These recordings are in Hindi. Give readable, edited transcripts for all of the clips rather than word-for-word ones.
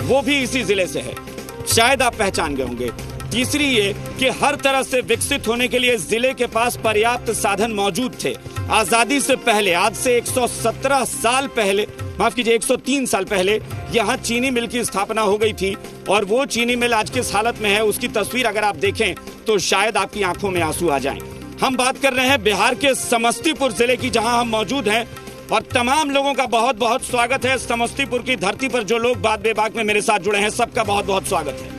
वो भी इसी जिले से है, शायद आप पहचान गए होंगे। तीसरी ये कि हर तरह से विकसित होने के लिए जिले के पास पर्याप्त साधन मौजूद थे। आजादी से पहले, आज से 117 साल पहले, माफ कीजिए 103 साल पहले यहाँ चीनी मिल की स्थापना हो गई थी और वो चीनी मिल आज किस हालत में है उसकी तस्वीर अगर आप देखें तो शायद आपकी आंखों में आंसू आ जाएं। हम बात कर रहे हैं बिहार के समस्तीपुर जिले की, जहां हम मौजूद हैं और तमाम लोगों का बहुत बहुत स्वागत है। समस्तीपुर की धरती पर जो लोग बात बेबाक में मेरे साथ जुड़े हैं, सबका बहुत बहुत स्वागत है।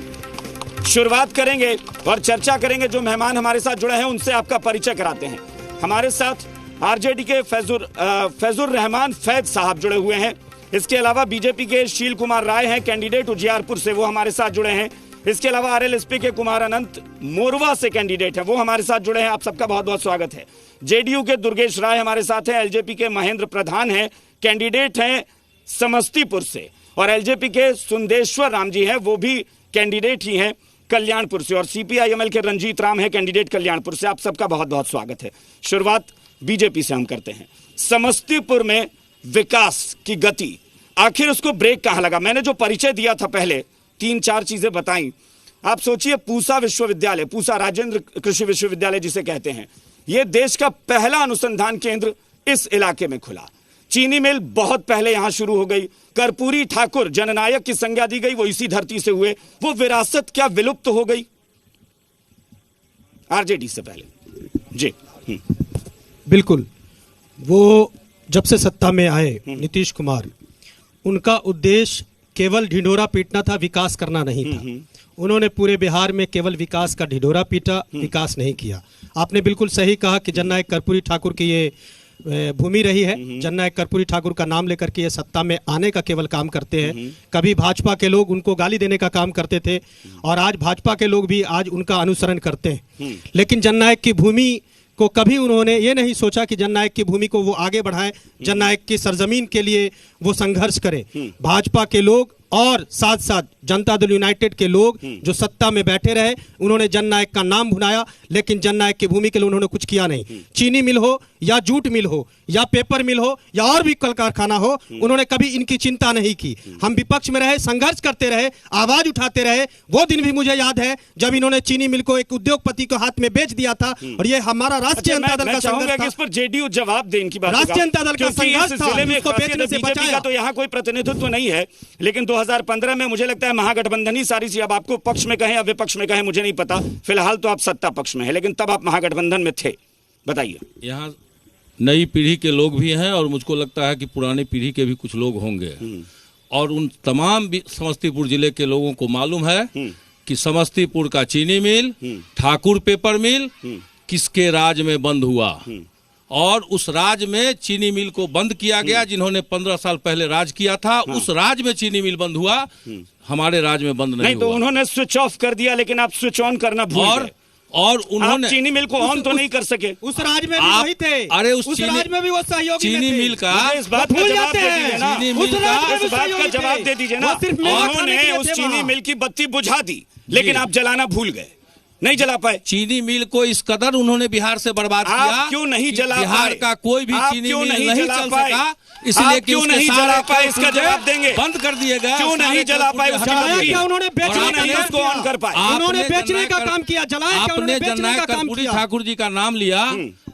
शुरुआत करेंगे और चर्चा करेंगे, जो मेहमान हमारे साथ जुड़े हैं उनसे आपका परिचय कराते हैं। हमारे साथ आरजेडी के फैजुर रहमान फैज साहब जुड़े हुए हैं। इसके अलावा बीजेपी के शील कुमार राय हैं, कैंडिडेट उजियारपुर से, वो हमारे साथ जुड़े हैं। इसके अलावा आरएलएसपी के कुमार अनंत मोरवा से कैंडिडेट है, वो हमारे साथ जुड़े हैं। आप सबका बहुत बहुत स्वागत है। जेडीयू के दुर्गेश राय हमारे साथ हैं। एलजेपी के महेंद्र प्रधान हैं, कैंडिडेट हैं समस्तीपुर से। और एलजेपी के सुंदेश्वर राम जी हैं, वो भी कैंडिडेट ही हैं कल्याणपुर से। और सीपीआईएमएल के रंजीत राम है, कैंडिडेट कल्याणपुर से। आप सबका बहुत बहुत स्वागत है। शुरुआत बीजेपी से हम करते हैं। समस्तीपुर में विकास की गति, आखिर उसको ब्रेक कहां लगा? मैंने जो परिचय दिया था पहले, 3-4 चीजें बताई। आप सोचिए, पूसा विश्वविद्यालय, पूसा राजेंद्र कृषि विश्वविद्यालय जिसे कहते हैं, यह देश का पहला अनुसंधान केंद्र इस इलाके में खुला। चीनी मिल बहुत पहले यहां शुरू हो गई। कर्पूरी ठाकुर जननायक की संज्ञा दी गई, वो इसी धरती से हुए। वो विरासत क्या विलुप्त हो गई? आरजेडी से पहले जी। बिल्कुल, वो जब से सत्ता में आए नीतीश कुमार, उनका उद्देश्य केवल ढिंढोरा पीटना था, विकास करना नहीं था। उन्होंने पूरे बिहार में केवल विकास का ढिंढोरा पीटा, विकास नहीं किया। आपने बिल्कुल सही कहा कि जननायक कर्पूरी ठाकुर की ये भूमि रही है। जननायक कर्पूरी ठाकुर का नाम लेकर के ये सत्ता में आने का केवल काम करते हैं। कभी भाजपा के लोग उनको गाली देने का काम करते थे और आज भाजपा के लोग भी आज उनका अनुसरण करते हैं। लेकिन जननायक की भूमि को कभी उन्होंने ये नहीं सोचा कि जननायक की भूमि को वो आगे बढ़ाएं, जननायक की सरजमीन के लिए वो संघर्ष करें। भाजपा के लोग और साथ साथ जनता दल यूनाइटेड के लोग जो सत्ता में बैठे रहे, उन्होंने जननायक का नाम भुनाया, लेकिन जननायक की भूमि के लिए उन्होंने कुछ किया नहीं। चीनी मिल हो या जूट मिल हो या पेपर मिल हो या और भी कल कारखाना हो, उन्होंने कभी इनकी चिंता नहीं की। हम विपक्ष में रहे, संघर्ष करते रहे, आवाज उठाते रहे। वो दिन भी मुझे याद है जब इन्होंने चीनी मिल को एक उद्योगपति को हाथ में बेच दिया था। और ये हमारा राष्ट्रीय जनता दल का संघर्ष था। इस पर जेडीयू जवाब दे इनकी बात। राष्ट्रीय जनता दल का संघर्ष था, इसको बेचने से बचाया। तो यहाँ कोई प्रतिनिधित्व नहीं है, लेकिन 2015 में मुझे लगता है महागठबंधन ही सारी सी, अब आपको पक्ष में कहें या विपक्ष में कहें मुझे नहीं पता, फिलहाल तो आप सत्ता पक्ष में है, लेकिन तब आप महागठबंधन में थे। बताइए। यहाँ नई पीढ़ी के लोग भी हैं और मुझको लगता है कि पुरानी पीढ़ी के भी कुछ लोग होंगे। और उन तमाम समस्तीपुर जिले के लोगों को मालूम है कि समस्तीपुर का चीनी मिल, ठाकुर पेपर मिल किसके राज में बंद हुआ। और उस राज में चीनी मिल को बंद किया गया। जिन्होंने 15 साल पहले राज किया था, उस राज में चीनी मिल बंद हुआ, हमारे राज में बंद नहीं हुआ। तो उन्होंने स्विच ऑफ कर दिया, लेकिन आप स्विच ऑन करना भूल गए। और उन्होंने चीनी मिल को ऑन तो नहीं कर सके। उस राज में भी वही थे। अरे उस राज में भी वो सहयोगी चीनी मिल का इस बात का जवाब दे दीजिए ना। इस बात का जवाब दे दीजिए ना। उन्होंने उस चीनी मिल की बत्ती बुझा दी, लेकिन आप जलाना भूल गए, नहीं जला पाए। चीनी मिल को इस कदर उन्होंने बिहार से बर्बाद किया। क्यों नहीं जला पाए? बिहार का कोई भी चीनी मिल नहीं चल सका, इसलिए क्यों नहीं जला पाए? इसका जवाब देंगे। बंद कर दिए गए। क्यों नहीं जला पाए? उन्होंने उसको ऑन कर पाए। उन्होंने बेचने का काम किया, जलाया। आपने जननायक कर्पूरी ठाकुर जी का नाम लिया।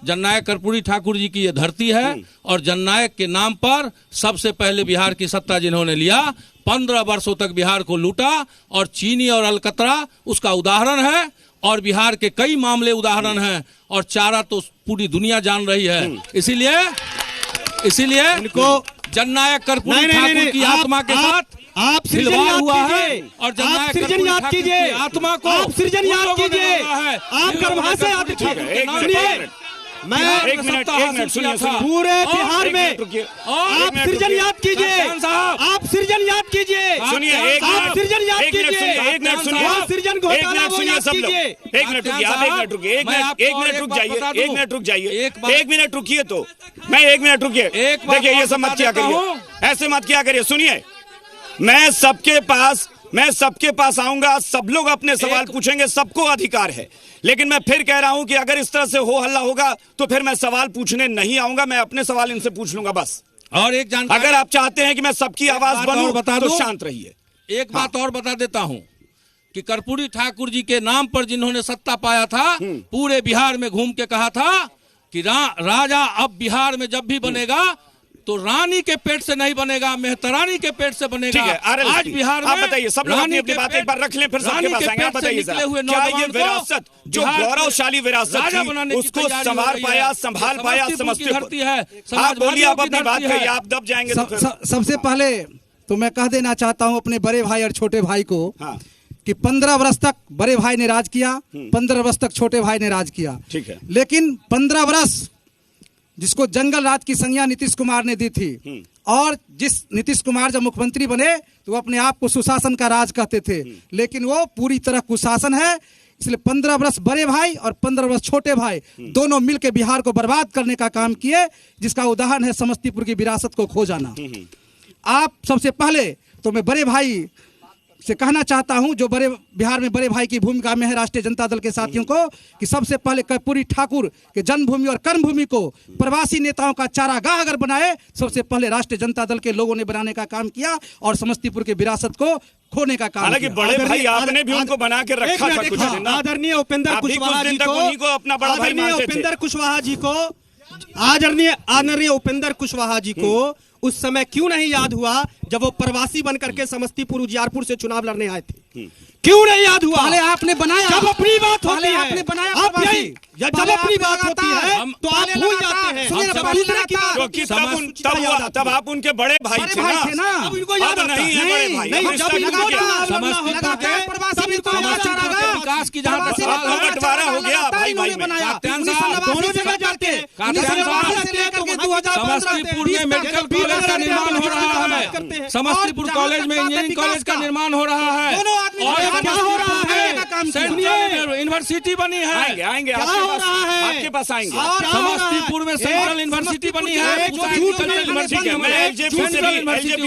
जननायक कर्पूरी ठाकुर जी की ये धरती है और जननायक के नाम पर सबसे पहले बिहार की सत्ता जिन्होंने लिया, 15 वर्षों तक बिहार को लूटा। और चीनी और अलकतरा उसका उदाहरण है, और बिहार के कई मामले उदाहरण हैं, और चारा तो पूरी दुनिया जान रही है। इसीलिए इनको जननायक कर्पूरी ठाकुर की आत्मा के साथ आप सृजन हुआ है। और जननायक सृजन याद कीजिए, आत्मा को आप सृजन याद कीजिए, आप कर्महा से याद कीजिए। मैं एक मिनट सुनिए। पूरे बिहार में आप सृजन याद कीजिए, आप सृजन याद कीजिए, सुनिए। आप सृजन याद कीजिए, एक मिनट सुनिए। सृजन घोटाला वो याद कीजिए। एक मिनट रुकिए, आप 1 मिनट रुकिए, एक मिनट रुक जाइए, 1 मिनट रुक जाइए, 1 मिनट रुकिए। तो मैं 1 मिनट रुकिए। देखिए, ये सब मत क्या करिए, ऐसे मत क्या करिए। सुनिए, मैं सबके पास आऊंगा, सब लोग अपने सवाल पूछेंगे, सबको अधिकार है। लेकिन मैं फिर कह रहा हूं कि अगर इस तरह से हो हल्ला होगा तो फिर मैं सवाल पूछने नहीं आऊंगा, मैं अपने सवाल इनसे पूछ लूंगा बस। और एक जानकारी, अगर आप चाहते हैं कि मैं सबकी आवाज बनूं तो शांत रहिए। एक बात और बता देता हूं कि कर्पूरी ठाकुर जी के नाम पर जिन्होंने सत्ता पाया था, पूरे बिहार में घूम के कहा था कि राजा अब बिहार में जब भी बनेगा तो रानी के पेट से नहीं बनेगा, मेहतरानी के पेट से बनेगा। ठीक है, आज बिहार में आप बताइए, सब लोग अपनी अपनी बात एक बार रख लें, फिर सबके पास आएंगे। आप बताइए क्या ये विरासत, जो गौरवशाली विरासत थी, उसको संभाल पाया, संभाल पाया समस्तीपुर है? आप बोलिए, आप अपनी बात कहिए, आप दब जाएंगे। सबसे पहले तो मैं कह देना चाहता हूं अपने बड़े भाई और छोटे भाई को कि 15 वर्ष तक बड़े भाई ने राज किया, 15 वर्ष तक छोटे भाई ने राज किया। ठीक है, लेकिन 15 वर्ष जिसको जंगल राज की संज्ञा नीतीश कुमार ने दी थी, और जिस नीतीश कुमार जब मुख्यमंत्री बने तो वो अपने आप को सुशासन का राज कहते थे, लेकिन वो पूरी तरह कुशासन है। इसलिए 15 वर्ष बड़े भाई और 15 वर्ष छोटे भाई दोनों मिलकर बिहार को बर्बाद करने का काम किए, जिसका उदाहरण है समस्तीपुर की विरासत को खो जाना। आप सबसे पहले तो मैं बड़े भाई से कहना चाहता हूं, जो बिहार में बड़े भाई की भूमिका में है, राष्ट्रीय जनता दल के साथियों को, कि सबसे पहले कर्पूरी ठाकुर के जन्मभूमि और कर्मभूमि को प्रवासी नेताओं का चारागाह अगर बनाए, सबसे पहले राष्ट्रीय जनता दल के लोगों ने बनाने का काम किया और समस्तीपुर की विरासत को खोने का काम। हालांकि बड़े भाई आपने भी उनको बना के रखा था कुछ दिन। आदरणीय उपेंद्र कुशवाहा जी को, अपना बड़ा भाई मानते थे। उपेंद्र कुशवाहा जी को, आदरणीय उपेंद्र कुशवाहा जी को उस समय क्यों नहीं याद हुआ जब वो प्रवासी बनकर के समस्तीपुर उजियारपुर से चुनाव लड़ने आए थे? क्यों नहीं याद हुआ? पहले आपने बनाया, जब अपनी बात होती है, आपने बनाया, जब अपनी बात होती है तो आप भूल जाते हैं। तब आप उनके बड़े भाई थे ना, अब इनको याद नहीं है बड़े भाई। विकास की जहाँ बंटवारा हो गया भाई भाई में, दोनों जगह जाके समस्तीपुर में मेडिकल कॉलेज का निर्माण हो रहा है, समस्तीपुर कॉलेज में इंजीनियरिंग कॉलेज का निर्माण हो रहा है, और क्या हो रहा है, सेंट्रल यूनिवर्सिटी बनी है। आएंगे आपके पास आएंगे। समस्तीपुर में सेंट्रल यूनिवर्सिटी बनी है, यूनिवर्सिटी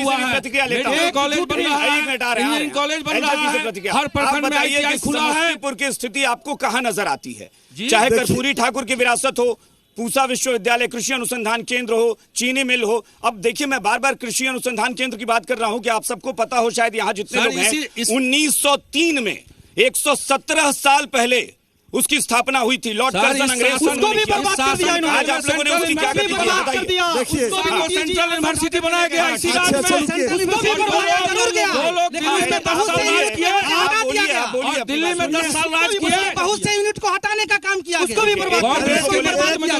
हुआ है, मेडिकल कॉलेज बन रहा है, इंजीनियरिंग कॉलेज बन रहा है, हर प्रखंड में ITI खुला है। समस्तीपुर की स्थिति आपको कहाँ नजर आती है? चाहे कर्पूरी ठाकुर की विरासत हो, पूसा विश्वविद्यालय, कृषि अनुसंधान केंद्र हो, चीनी मिल हो। अब देखिए, मैं बार बार कृषि अनुसंधान केंद्र की बात कर रहा हूं कि आप सबको पता हो शायद, यहाँ जितने लोग हैं, 1903 में 117 साल पहले उसकी स्थापना हुई थी। लॉर्ड कर्जन अंग्रेज, उसको भी बर्बाद कर दिया इन्होंने। आज आप लोगों ने उसकी क्या गति बताइए। देखिए, सेंट्रल यूनिवर्सिटी बनाया गया, इसी रात में दिल्ली में 10 साल राज किया, बहुत से यूनिट को हटाने का काम किया, उसको भी बर्बाद।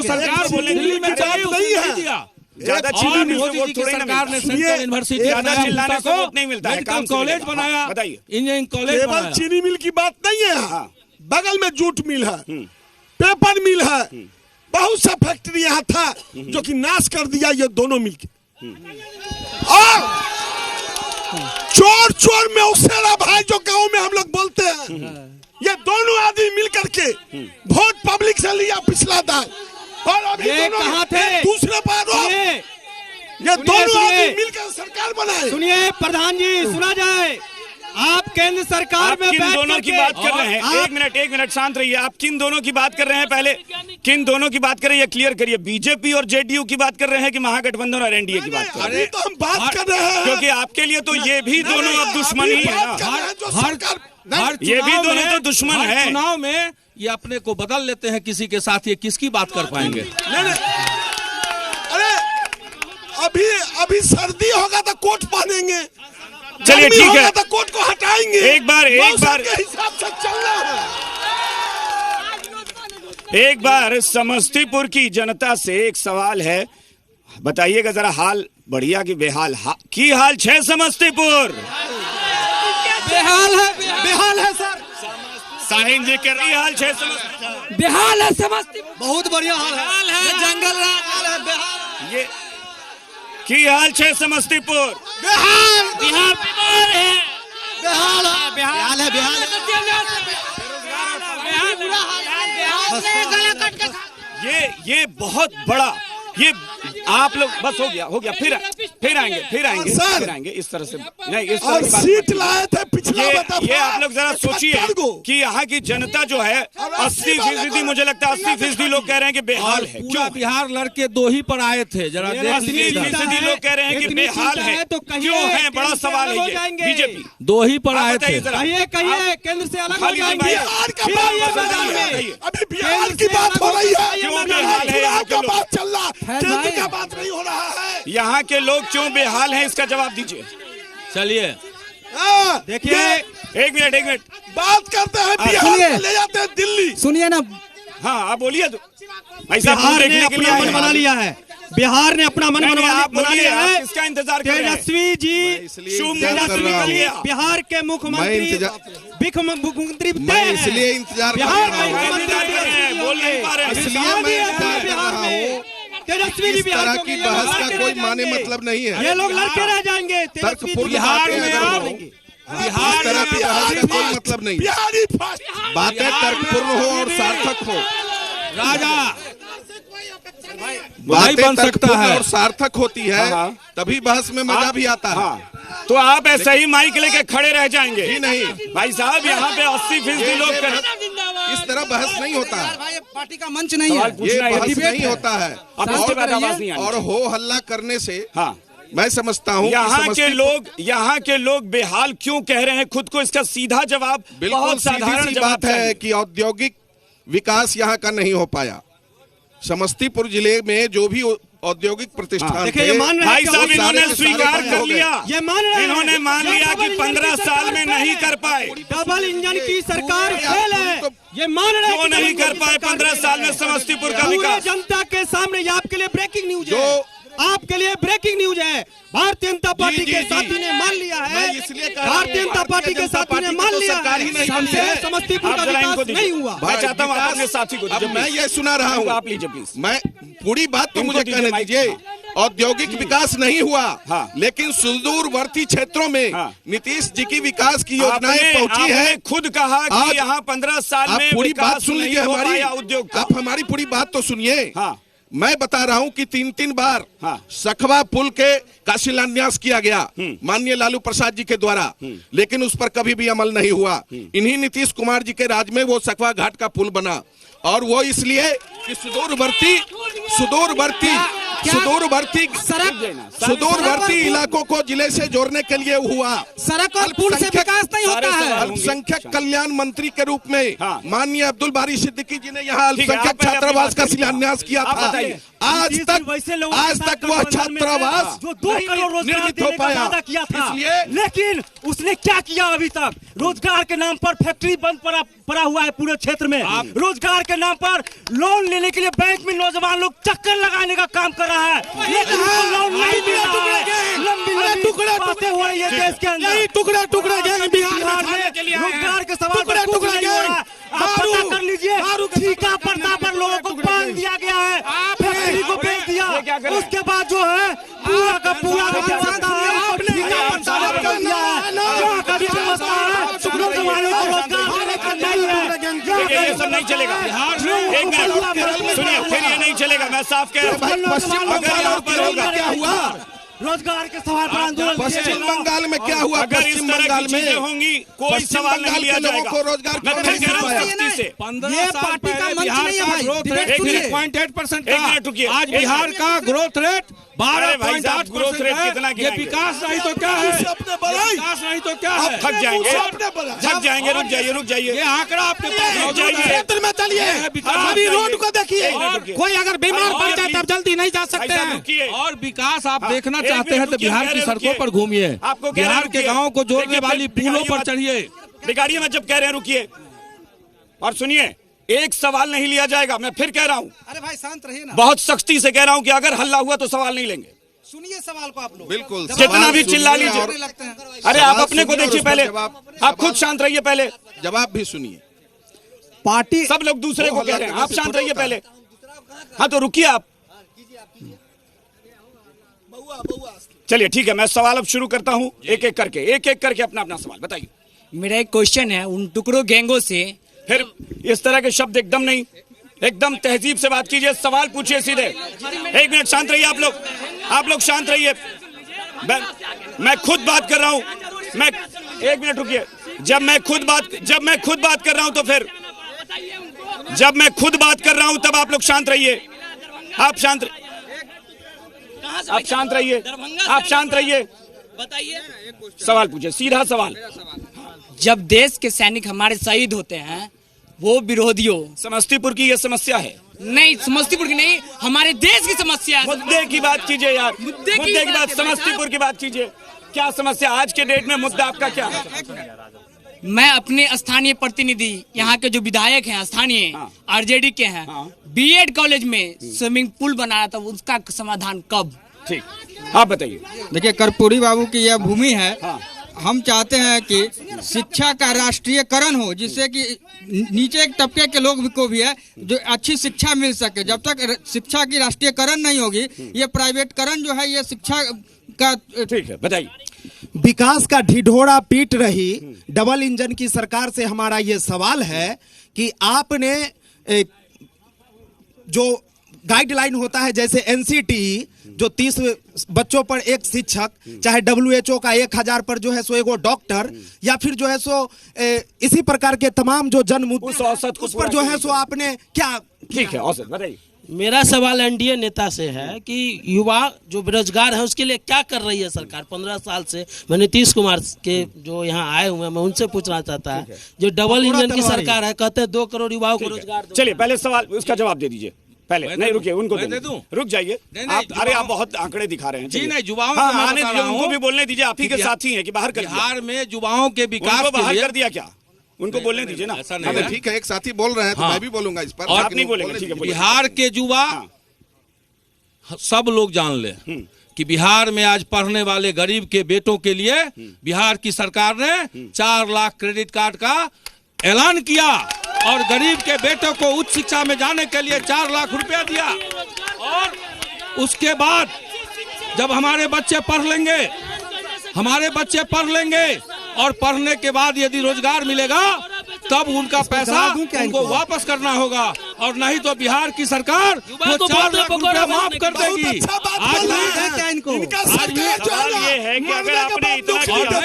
सरकार दिल्ली में नहीं दिया, ज्यादा चिल्लाने से वोट थोड़ी ना सरकार ने सेंट्रल यूनिवर्सिटी, ज्यादा चिल्लाने से वोट नहीं मिलता है। मेडिकल कॉलेज बनाया, बताइए, इंजीनियरिंग कॉलेज बनाया। केवल चीनी मिल की बात नहीं है, बगल में जूट मिल है, पेपर मिल है, बहुत सा फैक्ट्री यहाँ था जो कि नाश कर दिया ये दोनों मिल के। और चोर चोर में उसेरा भाई जो गांव में हम लोग बोलते हैं, ये दोनों आदमी मिल करके वोट पब्लिक से लिया पिछला दाल, और अभी कहाँ थे? दूसरे बार ये दोनों आदमी मिलकर सरकार बनाए। सुनिए प्रधान जी, सुना जाए, आप केंद्र सरकार में किन दोनों की बात कर रहे हैं? एक मिनट शांत रहिए। आप किन दोनों की बात कर रहे हैं? पहले किन दोनों की बात कर रहे हैं, क्लियर करिए। बीजेपी और जेडीयू की बात कर रहे हैं कि महागठबंधन और एनडीए की बात कर रहे हैं? तो हम बात कर रहे हैं, क्योंकि आपके लिए तो ये भी दोनों अब दुश्मन ही है ना। ये भी दोनों तो दुश्मन है। चुनाव में ये अपने को बदल लेते हैं किसी के साथ, ये किसकी बात कर पाएंगे? अरे अभी सर्दी होगा तो कोट पहनेंगे, चलिए ठीक है, तो कोट को हटाएंगे। एक बार के हिसाब से चलना है। एक बार समस्तीपुर की जनता से एक सवाल है, बताइएगा जरा, हाल बढ़िया की बेहाल? की हाल छे समस्तीपुर? बेहाल है सर। साहिन जी के हाल छे समस्तीपुर? बेहाल है समस्तीपुर, बहुत बढ़िया हाल है, जंगल राज। ये की हाल छे समस्तीपुर? ये बहुत बड़ा, ये आप लोग बस हो गया, फिर आएंगे इस तरह से नहीं, इस तरह सीट लाए थे ये आप लोग जरा सोचिए कि यहाँ की जनता जो है 80% मुझे लगता है 80% लोग कह रहे हैं कि बेहाल है। पूरा बिहार लड़के दो ही पर आए थे, जरा देख लीजिए। 80% लोग कह रहे हैं कि बेहाल है, तो क्यों है? बड़ा सवाल है ये। बीजेपी दो ही पर आए थे। कहिए केंद्र से अलग हो खाली जाएंगे। बिहार का अभी बिहार की बात हो रही है, क्यों बेहाल है? चुनाव का बात चल रहा है, केंद्र का बात नहीं हो रहा है। यहाँ के लोग क्यों बेहाल हैं, इसका जवाब दीजिए। चलिए देखिए, एक मिनट बात करते हैं बिहार में ले जाते हैं दिल्ली। सुनिए ना, हाँ आप बोलिए। तो ऐसा बिहार ने देखने के लिए अपना मन बना लिया है। बिहार ने अपना मन बना लिया है। इसका इंतजार कर रहे हैं। तेजस्वी जी, तेजस्वी बिहार के मुख्यमंत्री, मुख्यमंत्री मैं इसलिए इंतजार कर बिहार रहा में हूँ, मुख्यमंत्री बोल नहीं पा रहे हैं। इसलिए मैं इंतजार कर बिहार रहा में हूँ। तेजस्वी जी इस बिहार तरह को की ये बहस लड़के का रह कोई जाएंगे। माने मतलब नहीं है। ये लोग लड़के रह जाएंगे। तेजस्वी जी बिहार में बिहार इस तरह की बहस का कोई मतलब नहीं है। बिहारी फर्स्ट। बातें तर्कपूर्ण हो और सार्थक हो। राजा बातें बन सकता तर्कपूर्ण है और सार्थक होती है, हाँ। तभी बहस में मजा भी आता है। हाँ, तो आप ऐसे ही माइक लेके खड़े रह जाएंगे? जी नहीं, भाई साहब, यहाँ पे 80% लोग इस तरह बहस नहीं होता है। भाई पार्टी का मंच नहीं है। ये बहस नहीं होता है। अब इसके बाद आवाज नहीं और आनी। हो हल्ला करने से हाँ, मैं समझता हूँ यहाँ के लोग बेहाल क्यों कह रहे हैं खुद को? इसका सीधा जवाब, बिल्कुल बहुत साधारण सीधी सी जवाब बात है कि औद्योगिक विकास यहाँ का नहीं हो पाया। समस्तीपुर जिले में जो भी औद्योगिक प्रतिष्ठान देखिए, थे, ये मान रहे हैं भाई कि साहब, वो इन्होंने सारे के सारे स्वीकार बंद कर हो गए। लिया। ये मान रहे हैं। इन्होंने मान लिया कि 15 साल में नहीं कर पाए। डबल इंजन की सरकार फेल है। ये मान रहे हैं क्यों कि नहीं डबल कर इंजन पाए सरकार 15 फेल साल है। में समस्तीपुर का पूरे विकास? जनता के सामने ये आपके लिए ब्रेकिंग न्यूज है। जो आपके लिए ब्रेकिंग न्यूज है। भारतीय जनता पार्टी जी, के जी। साथी ने मान लिया है। मैं इसलिए कह रहा हूं, भारतीय जनता पार्टी के साथी ने मान लिया सरकार ही है। नहीं हमसे है। समस्तीपुर का आप जरा इनको विकास दीजिए। नहीं हुआ। मैं चाहता हूँ आप विकास- अपने साथी को अब दीजिए, मैं please। ये सुना रहा हूँ, आप लीजिए प्लीज। मैं पूरी बात तो इनको मुझे दीजिए कहने माइक। दीजिए। औद्योगिक विकास नहीं हुआ, हाँ। लेकिन सुदूरवर्ती क्षेत्रों में हाँ। नीतीश जी की विकास की योजनाएं पहुंची आपने है। खुद कहा कि आज यहाँ 15 साल आप में पूरी बात विकास सुन नहीं लीजिए हो हमारी, पाया उद्योग का। आप हमारी पूरी बात तो सुनिए। हाँ। मैं बता रहा हूं कि 3 बार हाँ। सखवा पुल का शिलान्यास किया गया माननीय लालू प्रसाद जी के द्वारा, लेकिन उस पर कभी भी अमल नहीं हुआ। इन्हीं नीतीश कुमार जी के राज में वो सखवा घाट का पुल बना, और वो इसलिए कि सुदूरवर्ती इलाकों को जिले से जोड़ने के लिए हुआ। सड़क और पुल से विकास नहीं होता है। अल्पसंख्यक कल्याण मंत्री के रूप में हाँ। माननीय अब्दुल बारी सिद्दीकी जी ने यहाँ ठीक है, आप अल्पसंख्यक पहले अपनी छात्रावास बात का करिए। शिलान्यास किया आप था। बताइए। आज तक वह छात्रावास जो 2 करोड़ रोजगार निर्मित हो देने का पाया। वादा किया था, इसलिए लेकिन उसने क्या किया? अभी तक रोजगार के नाम पर फैक्ट्री बंद पड़ा हुआ है पूरे क्षेत्र में। रोजगार के नाम पर लोन लेने के लिए बैंक में नौजवान लोग चक्कर लगाने का काम कर रहा है, लेकिन उनको लोन नहीं मिल रहा है। लंबी बातें हो रही है देश के अंदर। टुकड़ा बिहार में रोजगार के सवाल पर कुछ नहीं हो रहा है। आप पता कर लीजिए, ठीका पड़ता पर लोगों को बांध दिया गया है, फैक्ट्री को बेच दिया। उसके बाद जो है पूरा का पूरा व्यवस्था है, उसको ठीका पड़ता पर कर दिया है। यहाँ का जो व्यवस्था है, नौजवानों को रोजगार देने का नहीं है। देखिए, ये सब नहीं चलेगा। एक मिनट सुनिए, फिर ये नहीं चलेगा। मैं साफ कह रहा हूँ, पश्चिम बंगाल और केरल में क्या हुआ? रोजगार के सवाल पर आंदोलन पश्चिम बंगाल में क्या हुआ? अगर इस पश्चिम तरह बंगाल की में चीजें होंगी, कोई पश्चिम सवाल नहीं बंगाल लिया के लोगों जाएगा। को रोजगार मैं क्यों फिर नहीं कह रहा हूँ मिल सख्ती से। 15 ये साल पार्टी का पहले मंच बिहार नहीं है का भाई, ग्रोथ डिबेट रेट सुनिए। 8.8% एक था। मिनट रुकिए। आज एक बिहार मिनट। का ग्रोथ रेट अरे भाई साहब, 12.8% ग्रोथ रेट है। कितना ये गिराएंगे? विकास नहीं तो क्या है? अपने बढ़ाई। विकास नहीं तो क्या है? थक जाएंगे, अपने बढ़ाई। थक जाएंगे। रुक जाइए। ये आंकड़ा आपके पास रुक मौजूद जाइए। है। क्षेत्र में चलिए, है विकास। अभी रोड को देखिए। और कोई अगर बीमार पड़ जाए तब जल्दी नहीं जा सकते भाई साहब, हैं। रुकिए। और विकास आप हाँ, देखना एक चाहते मिनट हैं तो रुकिए, बिहार कह की रहे सड़कों रुकिए। पर घूमिए, आपको कह रहे बिहार के रुकिए। गांवों को जोड़ने देखिए, वाली बिगाड़िए पुलों पर मत। चढ़िए। बिगाड़िए मत। जब कह रहे हैं रुकिए और सुनिए, एक सवाल नहीं लिया जाएगा। मैं फिर कह रहा हूँ, अरे भाई शांत रहिए ना, बहुत सख्ती से कह रहा हूँ कि अगर हल्ला हुआ तो सवाल नहीं लेंगे। सुनिए सवाल को आप लोग। बिल्कुल जितना भी चिल्ला सुनिए लीजिए। और लगते हैं अरे सवाल आप अपने को सुनिए और देखिए उस पर पहले, जवाब- आप खुद शांत रहिए पहले। जवाब भी सुनिए। पार्टी सब लोग दूसरे को कह रहे हैं, आप शांत रहिए होता है। पहले। हाँ तो रुकिए आप। चलिए ठीक है, मैं सवाल अब शुरू करता हूँ एक एक करके अपना अपना सवाल बताइए। मेरा एक क्वेश्चन है, उन टुकड़ों गैंगों से फिर इस तरह के शब्द एकदम नहीं, एकदम तहजीब से बात कीजिए, सवाल पूछिए सीधे। एक मिनट शांत रहिए आप लोग शांत रहिए। मैं खुद बात कर रहा हूं। मैं एक मिनट रुकिए, जब मैं खुद बात कर रहा हूं तो फिर जब मैं खुद बात कर रहा हूं तब आप लोग शांत रहिए। आप शांत रहिए। बताइए, सवाल पूछे, सीधा सवाल। जब देश के सैनिक हमारे शहीद होते हैं, वो विरोधियों, समस्तीपुर की ये समस्या है। नहीं, समस्तीपुर की नहीं, हमारे देश की समस्या है। मुद्दे की बात कीजिए यार, मुद्दे की मुद्दे की बात, बात समस्तीपुर की बात कीजिए। क्या समस्या आज के डेट में, मुद्दा आपका क्या है? मैं अपने स्थानीय प्रतिनिधि, यहाँ के जो विधायक हैं स्थानीय आरजेडी के हैं, बीएड कॉलेज में स्विमिंग पूल बनाया था, उसका समाधान कब? ठीक, आप बताइए। देखिए, कर्पूरी बाबू की यह भूमि है। हम चाहते हैं कि शिक्षा का राष्ट्रीयकरण हो, जिससे कि नीचे एक तबके के लोग को भी है जो अच्छी शिक्षा मिल सके। जब तक शिक्षा की राष्ट्रीयकरण नहीं होगी, ये प्राइवेटकरण जो है, ये शिक्षा का। ठीक है, बताइए। विकास का ढिढोरा पीट रही डबल इंजन की सरकार से हमारा ये सवाल है कि आपने जो गाइडलाइन होता है, जैसे एनसीटी, जो 30 बच्चों पर एक शिक्षक, चाहे WHO का 1000 पर जो है सो एगो डॉक्टर, या फिर जो है सो इसी प्रकार के तमाम जो जन मुद्दे, उस औसत उस पर जो है सो आपने क्या? ठीक है, औसत बताइए। मेरा सवाल एनडीए नेता से है कि युवा जो बेरोजगार है उसके लिए क्या कर रही है सरकार 15 साल से। मैं नीतीश कुमार के जो यहाँ आए हुए हैं, मैं उनसे पूछना चाहता है, जो डबल इंजन की सरकार है, कहते हैं 2 करोड़ युवाओं को रोजगार। चलिए पहले सवाल, उसका जवाब दे दीजिए पहले। नहीं रुकिए, उनको दे दूं। रुक जाइए आप। अरे आप बहुत आंकड़े दिखा रहे हैं जी। नहीं, युवाओं उनको भी बोलने दीजिए, आप ही के साथी हैं कि बाहर कर बिहार में युवाओं के विकास को बाहर कर दिया क्या? उनको बोलने दीजिए ना। ऐसा नहीं है। ठीक है, एक साथी बोल रहे हैं तो मैं भी बोलूंगा इस पर। और आप नहीं बोलेंगे, ठीक है। बिहार के युवा सब लोग जान ले कि बिहार में आज पढ़ने वाले गरीब के बेटों के लिए बिहार की सरकार ने 4 लाख क्रेडिट कार्ड का ऐलान किया और गरीब के बेटों को उच्च शिक्षा में जाने के लिए 4 लाख रुपया दिया। और उसके बाद जब हमारे बच्चे पढ़ लेंगे और पढ़ने के बाद यदि रोजगार मिलेगा तब उनका पैसा उनको वापस करना होगा, और नहीं तो बिहार की सरकार वो 4 लाख रुपया माफ कर देगी।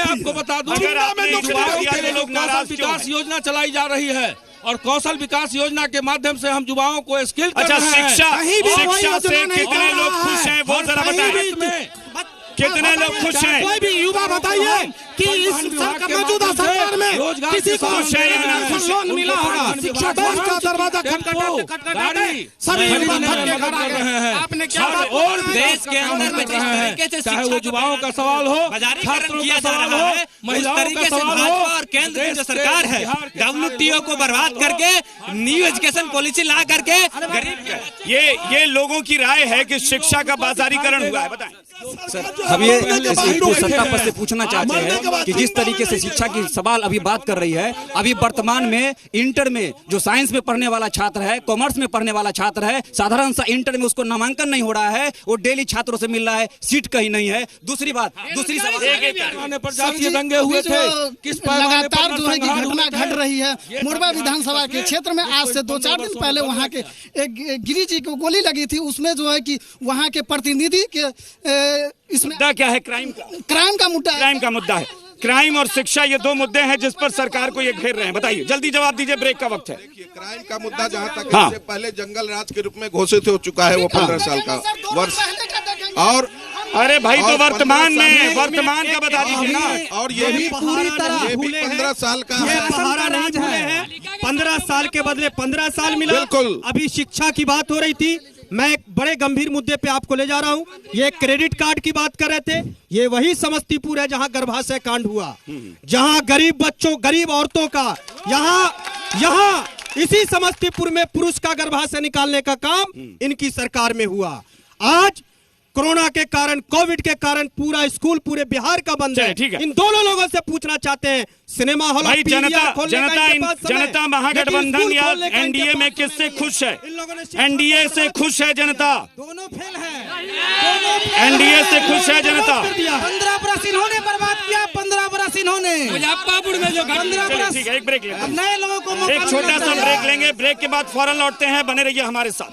आपको बता दूं, कौशल विकास योजना चलाई जा रही है और कौशल विकास योजना के माध्यम से हम युवाओं को स्किल कर रहे हैं। शिक्षा से कितने लोग खुश हैं वो जरा बताइए। कितने लोग खुश हैं? कोई भी युवा बताइए कि इस मौजूदा सरकार में किसी को लोन मिला होगा? शिक्षा का दरवाजा खटखटाते सभी युवा धक्के खा रहे हैं। आपने क्या और देश के अंदर में जिस तरीके से चाहे वो युवाओं का सवाल हो, छात्रों का सवाल हो, महिलाओं का सवाल हो, और केंद्र की जो सरकार है WTO को बर्बाद करके न्यू एजुकेशन पॉलिसी ला करके गरीब, ये लोगों की राय है कि शिक्षा का बाजारीकरण हुआ है। बताएं हम ये इसको सत्ता पर से पूछना चाहते हैं कि जिस तरीके से शिक्षा की सवाल अभी बात कर रही है, अभी वर्तमान में इंटर में जो साइंस में पढ़ने वाला छात्र है, कॉमर्स में पढ़ने वाला छात्र है, साधारण सा इंटर में उसको नामांकन नहीं हो रहा है, वो डेली छात्रों से मिल रहा है, सीट कहीं नहीं है। दूसरी दंगे हुए थे, किस लगातार जो है कि घटना घट रही है। मोरबा विधानसभा के क्षेत्र में आज से 2-4 दिन पहले वहाँ के एक गिरी जी को गोली लगी थी, उसमें जो है कि वहाँ के प्रतिनिधि के इसमें मुद्दा क्या है? क्राइम का मुद्दा है। क्राइम और शिक्षा, ये 2 मुद्दे हैं जिस पर सरकार को ये घेर रहे हैं। बताइए, जल्दी जवाब दीजिए, ब्रेक का वक्त है। क्राइम का मुद्दा जहाँ तक है, पहले जंगल राज के रूप में घोषित हो चुका है वो 15 साल का वर्ष। और अरे भाई, तो वर्तमान का बता दीजिए ना। और ये भी पूरी तरह 15 साल का राज है। 15 साल के बदले 15 साल मिला। बिल्कुल। अभी शिक्षा की बात हो रही थी, मैं एक बड़े गंभीर मुद्दे पे आपको ले जा रहा हूं। ये क्रेडिट कार्ड की बात कर रहे थे, ये वही समस्तीपुर है जहां गर्भाशय कांड हुआ, जहां गरीब बच्चों, गरीब औरतों का, यहाँ इसी समस्तीपुर में पुरुष का गर्भाशय निकालने का काम इनकी सरकार में हुआ। आज कोरोना के कारण, कोविड के कारण पूरा स्कूल पूरे बिहार का बंद है। ठीक है, इन दोनों लोगों से पूछना चाहते हैं, सिनेमा हॉल, भाई जनता महागठबंधन या एनडीए में किससे खुश है? एनडीए से खुश है जनता, दोनों फेल है। एनडीए से खुश है जनता। 15 बरस इन्होंने बर्बाद किया, 15 बरस इन्होंने मुजफ्फरपुर में जो 15 बरस। ठीक है, एक ब्रेक लेंगे, नए लोगों को एक छोटा सा ब्रेक लेंगे। ब्रेक के बाद फौरन लौटते हैं, बने रहिए हमारे साथ।